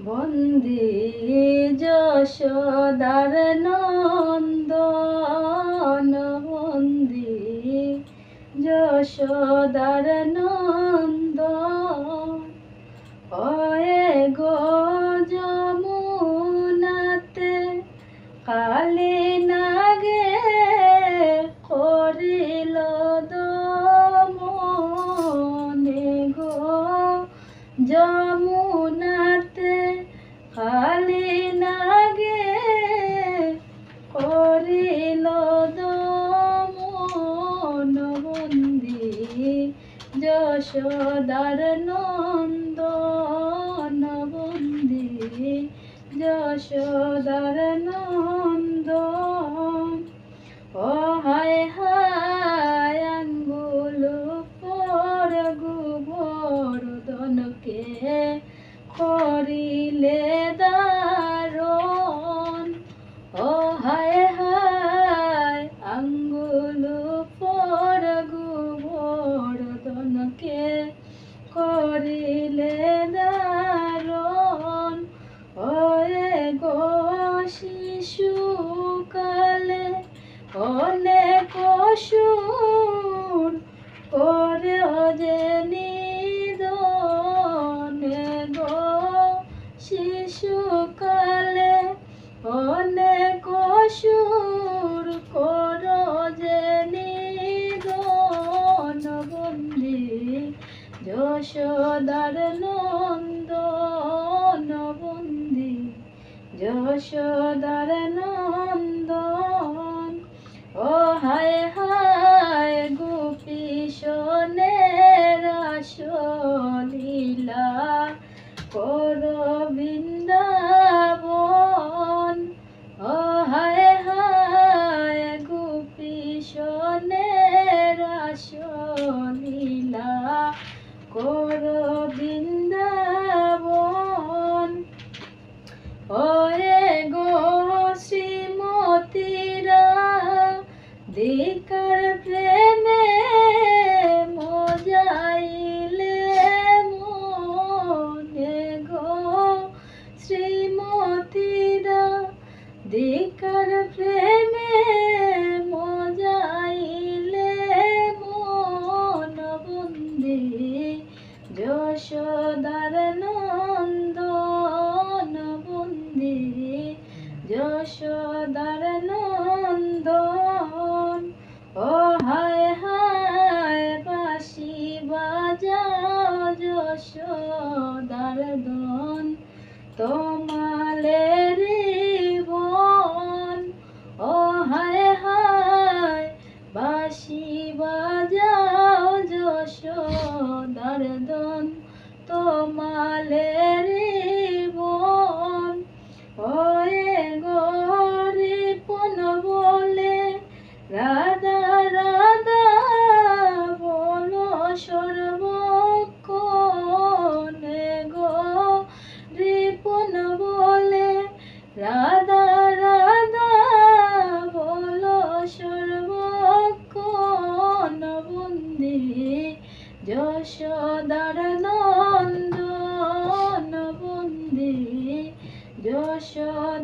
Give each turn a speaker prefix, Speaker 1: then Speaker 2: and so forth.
Speaker 1: বন্দী যশোদার নন্দন, বন্দী যশোদার নন্দন, হয়ে গো যমুনাতে কালী নাগে করিল দমন, গো যমুনাতে কালী নাগে করিল দমন, বন্দী যশোদার নন্দন, বন্দী যশোদার নন্দন, ও হায় হায় আঙ্গুল পর গোবর্ধনকে করিলে দারণ, ও হায় হায় আঙ্গুল পর গোবর্ধনকে করিলে দারণ, ওরে গো শিশুকালে অনেক অসুর করে যে নিধন, গো শিশুকালে অনেক অসুর কর যে নিধন, বন্দী যশোদার নন্দন, বন্দী যশোদার নন্দন, ও হায় হায় গোপী সোনের আসলীলা কর বৃন্দাবন, ও হায় হায় গোপী সোনের আসলীলা কর বৃন্দাবন, ওরে গো শ্রীমতীরা দিকার প্রেমে মজাইলে মনে, গো শ্রীমতীরা দিকার প্রেমে মজাইলে মন, বন্দী যশোদার নন্দন, বন্দী যশোদার নন্দন, ও হায় হায় বাঁশি বাজাও যশোদার দন তোমালের বন, ও হায় হায় বাঁশি বাজাও যশোদার দন তোমালের বন, ওরে গরিপন বলে রাধা রাধা বলো সর্বক্ষণ, গো রিপন বলে রাধা রাধা বলো সর্বক্ষণ, বন্দী যশোদার নন্দন, বন্দী যশোদার